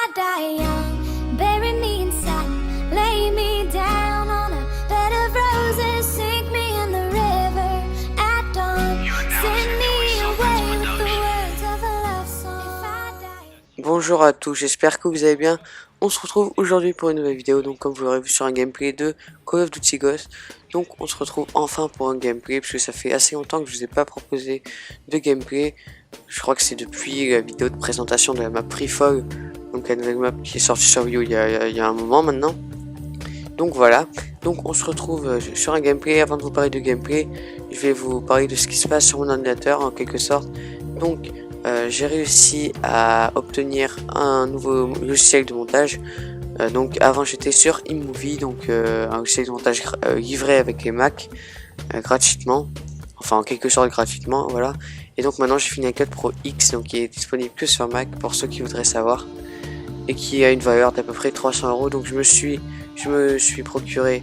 I die young, bury me in satin, lay me down on a bed of roses, sink me in the river at dawn, send me away with the words of a love song. If I die... Bonjour à tous, j'espère que vous allez bien. On se retrouve aujourd'hui pour une nouvelle vidéo, donc comme vous l'aurez vu sur un gameplay de Call of Duty Ghost. Donc on se retrouve enfin pour un gameplay, parce que ça fait assez longtemps que je vous ai pas proposé de gameplay. Je crois que c'est depuis la vidéo de présentation de la map Freefall, donc la nouvelle map qui est sortie sur Wii U il y a un moment maintenant. Donc voilà, donc on se retrouve sur un gameplay. Avant de vous parler de gameplay, je vais vous parler de ce qui se passe sur mon ordinateur en quelque sorte. Donc j'ai réussi à obtenir un nouveau logiciel de montage. Donc avant j'étais sur iMovie, donc un logiciel de montage livré avec les Mac gratuitement, enfin en quelque sorte gratuitement, voilà. Et donc maintenant j'ai Final Cut Pro X, donc qui est disponible que sur Mac pour ceux qui voudraient savoir, et qui a une valeur d'à peu près 300 €. Donc je me suis procuré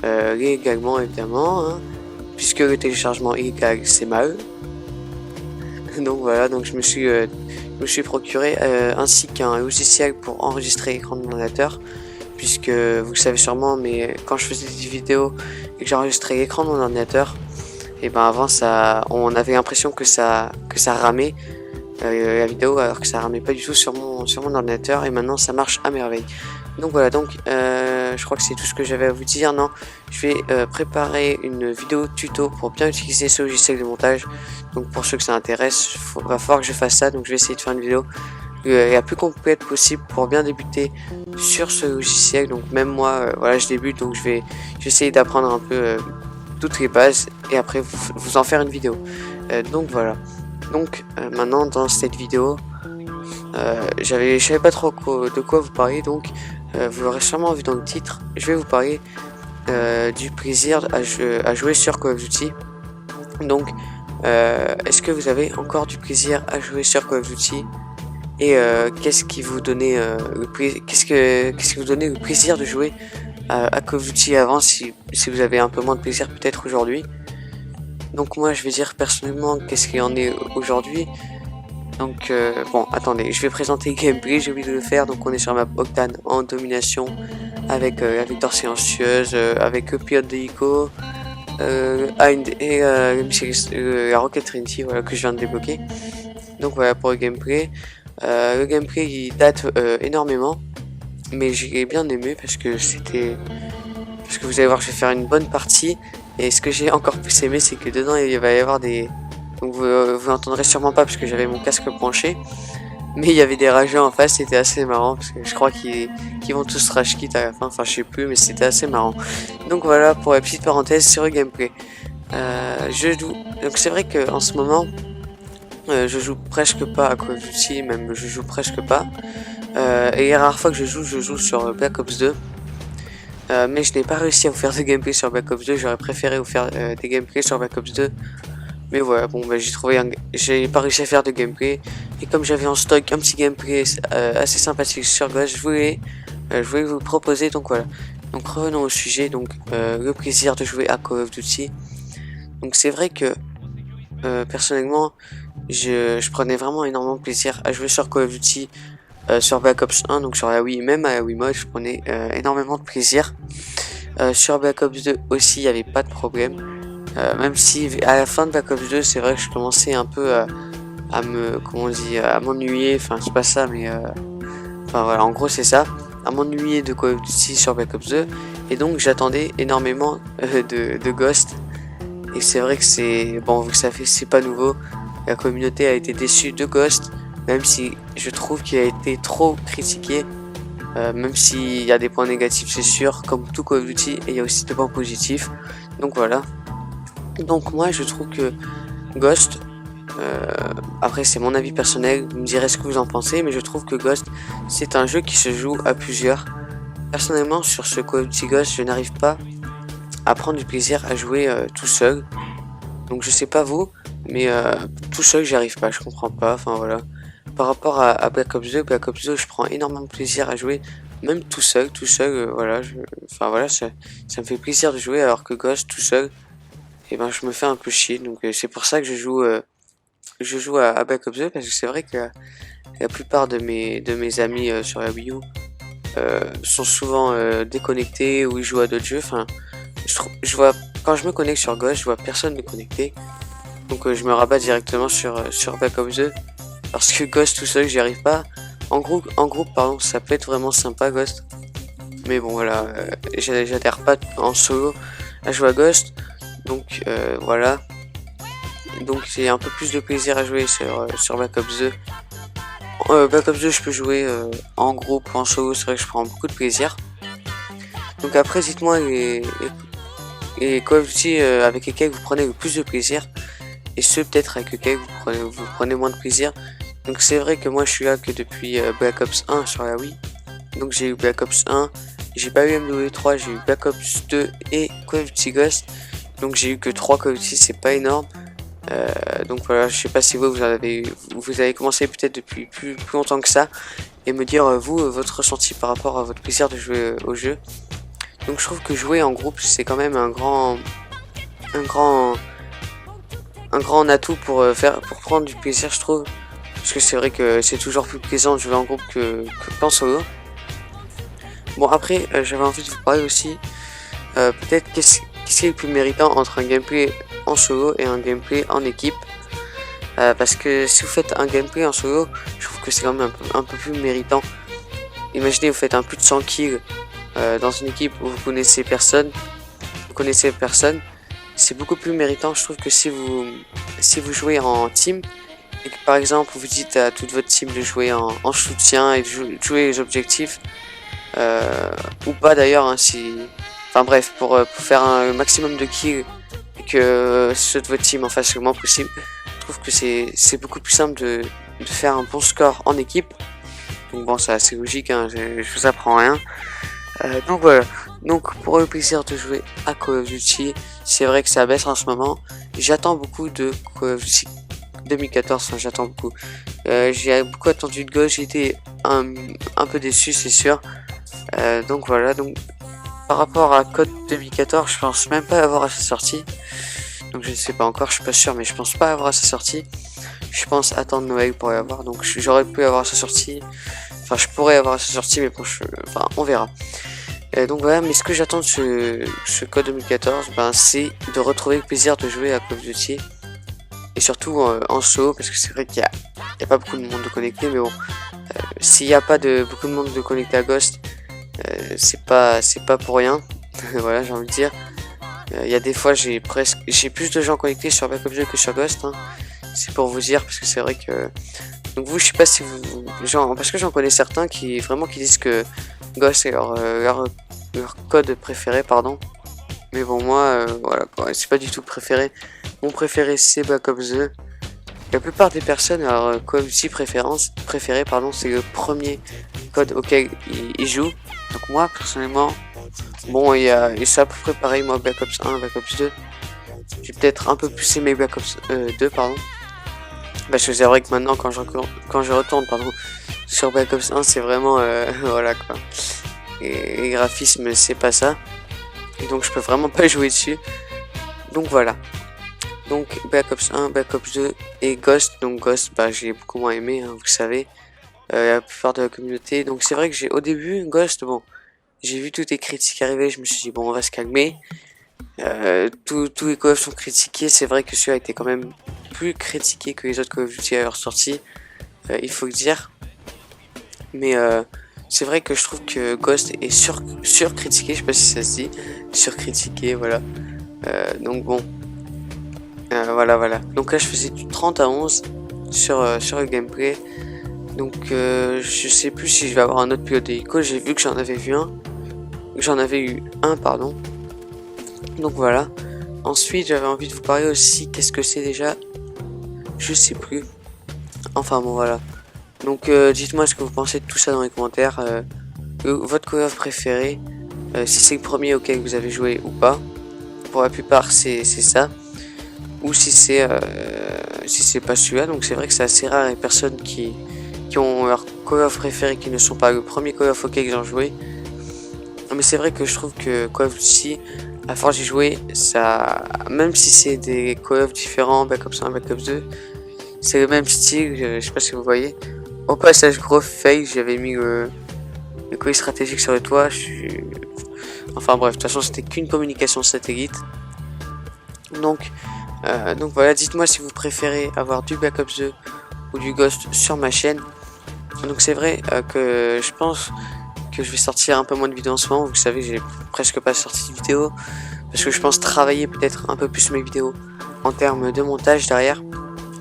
légalement évidemment, hein, puisque le téléchargement illégal c'est mal. Donc voilà, donc je me suis procuré ainsi qu'un logiciel pour enregistrer l'écran de mon ordinateur, puisque vous le savez sûrement, mais quand je faisais des vidéos et que j'enregistrais l'écran de mon ordinateur, et ben avant on avait l'impression que ça ramait la vidéo, alors que ça ramait pas du tout sur mon ordinateur, et maintenant ça marche à merveille. Donc voilà, donc je crois que c'est tout ce que j'avais à vous dire. Non, je vais préparer une vidéo tuto pour bien utiliser ce logiciel de montage. Donc pour ceux que ça intéresse, va falloir que je fasse ça. Donc je vais essayer de faire une vidéo la plus complète possible pour bien débuter sur ce logiciel. Donc même moi, voilà, je débute, donc je vais essayer d'apprendre un peu toutes les bases, et après vous en faire une vidéo. Donc voilà. Donc maintenant dans cette vidéo, je savais pas trop de quoi vous parler, donc vous l'aurez sûrement vu dans le titre. Je vais vous parler du plaisir à jouer sur Call of Duty. Donc est-ce que vous avez encore du plaisir à jouer sur Call of Duty, et qu'est-ce qui vous donnait le plaisir de jouer à Call of Duty avant, si vous avez un peu moins de plaisir peut-être aujourd'hui. Donc moi je vais dire personnellement qu'est-ce qu'il en est aujourd'hui. Donc bon, attendez, je vais présenter le gameplay, j'ai oublié de le faire. Donc on est sur map Octane en domination, avec la victoire silencieuse, avec le pilote d'hélico, et la Rocket Trinity, voilà, que je viens de débloquer. Donc voilà pour le gameplay. Le gameplay il date énormément, mais j'ai bien aimé parce que vous allez voir, je vais faire une bonne partie. Et ce que j'ai encore plus aimé, c'est que dedans il va y avoir des... Donc vous l'entendrez sûrement pas parce que j'avais mon casque branché, mais il y avait des rageux en face. C'était assez marrant parce que je crois qu'ils vont tous rage quit à la fin, enfin je sais plus, mais c'était assez marrant. Donc voilà pour la petite parenthèse sur le gameplay. Donc c'est vrai que en ce moment je joue presque pas à Call of Duty, même je joue presque pas, et les rares fois que je joue sur Black Ops 2. Mais je n'ai pas réussi à vous faire de gameplay sur Black Ops 2, j'aurais préféré vous faire des gameplays sur Black Ops 2. Mais voilà, bon bah j'ai pas réussi à faire de gameplay. Et comme j'avais en stock un petit gameplay assez sympathique sur Ghost, je voulais vous le proposer. Donc voilà. Donc revenons au sujet, donc le plaisir de jouer à Call of Duty. Donc c'est vrai que personnellement je prenais vraiment énormément de plaisir à jouer sur Call of Duty, sur Black Ops 1, donc sur la Wii, même à la Wii Mode, je prenais énormément de plaisir. Sur Black Ops 2 aussi, il n'y avait pas de problème. Même si à la fin de Black Ops 2, c'est vrai que je commençais un peu à m'ennuyer, enfin c'est pas ça, mais enfin voilà, en gros c'est ça, à m'ennuyer de Call of Duty sur Black Ops 2, et donc j'attendais énormément de Ghost. Et c'est vrai que c'est bon, vu que ça fait, c'est pas nouveau, la communauté a été déçue de Ghost, même si je trouve qu'il a été trop critiqué. Même s'il y a des points négatifs, c'est sûr, comme tout Call of Duty, et il y a aussi des points positifs. Donc voilà. Donc moi je trouve que Ghost, après c'est mon avis personnel, vous me direz ce que vous en pensez, mais je trouve que Ghost c'est un jeu qui se joue à plusieurs. Personnellement sur ce Call of Duty Ghost, je n'arrive pas à prendre du plaisir à jouer tout seul. Donc je sais pas vous, mais tout seul j'y arrive pas, je comprends pas, enfin voilà. Par rapport à Black Ops 2, je prends énormément de plaisir à jouer, même tout seul, voilà, enfin voilà, ça me fait plaisir de jouer, alors que Ghost tout seul, et ben je me fais un peu chier. Donc c'est pour ça que je joue à Black Ops 2, parce que c'est vrai que la plupart de mes amis sur la Wii U sont souvent déconnectés ou ils jouent à d'autres jeux. Enfin, je vois, quand je me connecte sur Ghost, je vois personne me connecter. Donc je me rabats directement sur Black Ops 2. Parce que Ghost tout seul, j'y arrive pas. En groupe, pardon, ça peut être vraiment sympa Ghost. Mais bon voilà, j'adhère pas en solo à jouer à Ghost. Donc voilà. Donc j'ai un peu plus de plaisir à jouer sur Black Ops 2. Black Ops 2 je peux jouer en groupe ou en solo, c'est vrai que je prends beaucoup de plaisir. Donc après dites-moi les Call of Duty avec lesquels vous prenez le plus de plaisir. Et ceux peut-être avec lesquels vous prenez moins de plaisir. Donc c'est vrai que moi je suis là que depuis Black Ops 1 sur la Wii. Donc j'ai eu Black Ops 1, j'ai pas eu MW3, j'ai eu Black Ops 2 et Call of Duty Ghost. Donc j'ai eu que 3 Call of Duty, c'est pas énorme. Donc voilà, je sais pas si vous avez commencé peut-être depuis plus longtemps que ça. Et me dire votre ressenti par rapport à votre plaisir de jouer au jeu. Donc je trouve que jouer en groupe c'est quand même un grand atout pour prendre du plaisir, je trouve. Parce que c'est vrai que c'est toujours plus plaisant de jouer en groupe qu'en solo. Bon après j'avais envie de vous parler aussi peut-être qu'est-ce qui est le plus méritant entre un gameplay en solo et un gameplay en équipe. Parce que si vous faites un gameplay en solo, je trouve que c'est quand même un peu plus méritant. Imaginez vous faites un plus de 100 kills dans une équipe où vous connaissez personne, c'est beaucoup plus méritant. Je trouve que si vous jouez en team et que par exemple vous dites à toute votre team de jouer en soutien et de jouer les objectifs ou pas d'ailleurs hein, enfin bref pour faire un maximum de kills et que ceux de votre team en fassent le moins possible, je trouve que c'est beaucoup plus simple de faire un bon score en équipe. Donc bon, c'est assez logique hein, je vous apprends rien. Donc voilà, donc pour le plaisir de jouer à Call of Duty, c'est vrai que ça baisse en ce moment. J'attends beaucoup de Call of Duty 2014, enfin j'attends beaucoup. J'ai beaucoup attendu de Ghost, j'ai été un peu déçu c'est sûr. Donc voilà, donc par rapport à Code 2014, je pense même pas avoir à sa sortie. Donc je ne sais pas encore, je suis pas sûr, mais je pense pas avoir à sa sortie. Je pense attendre Noël pour y avoir, donc j'aurais pu avoir à sa sortie. Enfin je pourrais avoir à sa sortie, mais bon, enfin on verra. Donc voilà, mais ce que j'attends de ce Code 2014, c'est de retrouver le plaisir de jouer à Call of Duty. Et surtout en solo, parce que c'est vrai qu'il y a pas beaucoup de monde de connecté, mais bon, s'il n'y a pas beaucoup de monde de connecté à Ghost, c'est pas pour rien. Voilà, j'ai envie de dire. Il y a des fois j'ai plus de gens connectés sur Black Ops 2 que sur Ghost. Hein. C'est pour vous dire, parce que c'est vrai que. Donc vous, je sais pas si parce que j'en connais certains qui disent que Ghost est leur code préféré, pardon. Mais bon, moi, voilà, c'est pas du tout préféré. Mon préféré, c'est Black Ops 2. La plupart des personnes, alors Call of Duty préféré, c'est le premier code auquel ils jouent. Donc moi, personnellement, bon, c'est à peu près pareil, moi, Black Ops 1, Black Ops 2. J'ai peut-être un peu plus aimé Black Ops 2, pardon. Parce que c'est vrai que maintenant, quand je retourne, sur Black Ops 1, c'est vraiment, voilà, quoi. Et les graphismes, c'est pas ça. Et donc, je peux vraiment pas jouer dessus. Donc, voilà. Donc, Black Ops 1, Black Ops 2 et Ghost. Donc, Ghost, j'ai beaucoup moins aimé, hein, vous savez. La plupart de la communauté. Donc, c'est vrai que au début, Ghost, bon, j'ai vu toutes les critiques arriver. Je me suis dit, bon, on va se calmer. Tous les Call of sont critiqués. C'est vrai que celui-là a été quand même plus critiqué que les autres Call of Duty à leur sortie. Il faut le dire. Mais c'est vrai que je trouve que Ghost est surcritiqué. Je sais pas si ça se dit. Surcritiqué, voilà. Donc bon. Voilà. Donc là, je faisais du 30 à 11 sur le gameplay. Donc je sais plus si je vais avoir un autre pilote d'hélico. J'ai vu que j'en avais eu un, pardon. Donc voilà. Ensuite, j'avais envie de vous parler aussi. Qu'est-ce que c'est déjà? Je sais plus. Enfin bon, voilà. Donc dites-moi ce que vous pensez de tout ça dans les commentaires. Votre Call of préféré. Si c'est le premier auquel vous avez joué ou pas. Pour la plupart, c'est ça. Ou si c'est pas celui-là. Donc c'est vrai que c'est assez rare les personnes qui ont leur Call of préféré qui ne sont pas le premier Call of auquel ils ont joué. Mais c'est vrai que je trouve que Call of Duty, à force d'y jouer, ça, même si c'est des Call of différents, Black Ops 1, Black Ops 2, c'est le même style, je sais pas si vous voyez. Au passage, gros fake, j'avais mis le colis stratégique sur le toit. Enfin bref, de toute façon, c'était qu'une communication satellite. Donc voilà, dites-moi si vous préférez avoir du Black Ops 2 ou du Ghost sur ma chaîne. Donc c'est vrai que je pense que je vais sortir un peu moins de vidéos en ce moment. Vous savez, j'ai presque pas sorti de vidéos parce que je pense travailler peut-être un peu plus mes vidéos en termes de montage derrière.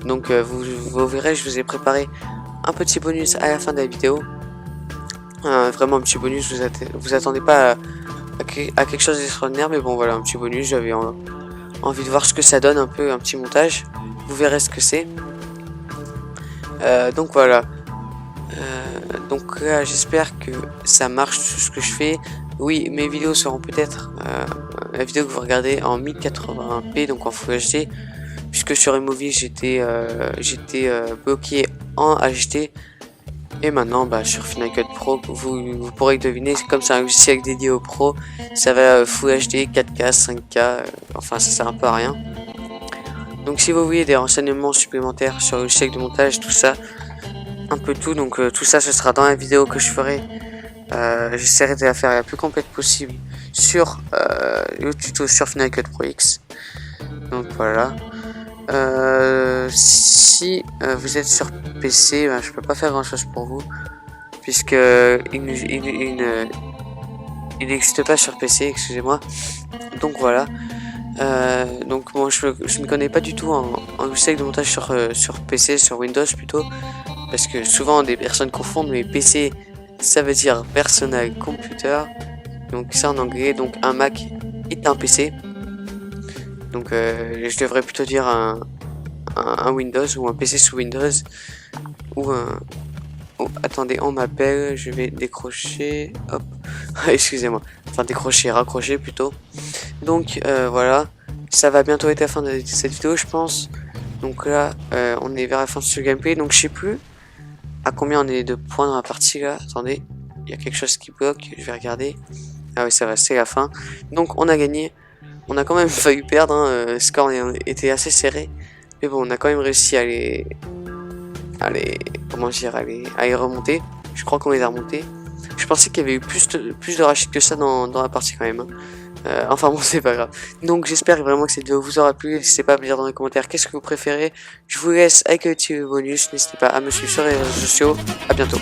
Donc vous verrez, je vous ai préparé un petit bonus à la fin de la vidéo. Vraiment un petit bonus, vous attendez pas à quelque chose d'extraordinaire, mais bon voilà, un petit bonus, j'avais envie de voir ce que ça donne, un peu un petit montage. Vous verrez ce que c'est. Donc voilà. Donc là, j'espère que ça marche tout ce que je fais. Oui, mes vidéos seront peut-être la vidéo que vous regardez en 1080p, donc en Full HD, puisque sur iMovie j'étais bloqué en HD. Et maintenant, sur Final Cut Pro, vous pourrez deviner, comme c'est un logiciel dédié aux pros, ça va Full HD, 4K, 5K, enfin ça sert un peu à rien. Donc si vous voulez des renseignements supplémentaires sur le logiciel de montage, tout ça, un peu tout, donc tout ça ce sera dans la vidéo que je ferai. J'essaierai de la faire la plus complète possible sur le tuto sur Final Cut Pro X. Donc voilà. Si vous êtes sur PC, je peux pas faire grand chose pour vous puisque il n'existe pas sur PC, excusez-moi. Donc voilà. Donc bon, je ne connais pas du tout en logiciel de montage sur PC, sur Windows plutôt, parce que souvent des personnes confondent, mais PC ça veut dire Personal Computer, donc ça en anglais. Donc un Mac est un PC. Donc je devrais plutôt dire un Windows ou un PC sous Windows ou un... Oh, attendez, on m'appelle, je vais décrocher, hop, excusez-moi, enfin décrocher, raccrocher plutôt. Donc voilà, ça va bientôt être la fin de cette vidéo je pense. Donc là, on est vers la fin de ce gameplay, donc je sais plus à combien on est de points dans la partie là. Attendez, il y a quelque chose qui bloque, je vais regarder. Ah oui, ça va, c'est la fin. Donc on a gagné. On a quand même failli perdre, le score était assez serré. Mais bon, on a quand même réussi à les remonter. Je crois qu'on les a remontés. Je pensais qu'il y avait eu plus de rachis que ça dans la partie quand même. Enfin bon, c'est pas grave. Donc j'espère vraiment que cette vidéo vous aura plu. N'hésitez pas à me dire dans les commentaires qu'est-ce que vous préférez. Je vous laisse avec le petit bonus. N'hésitez pas à me suivre sur les réseaux sociaux. À bientôt.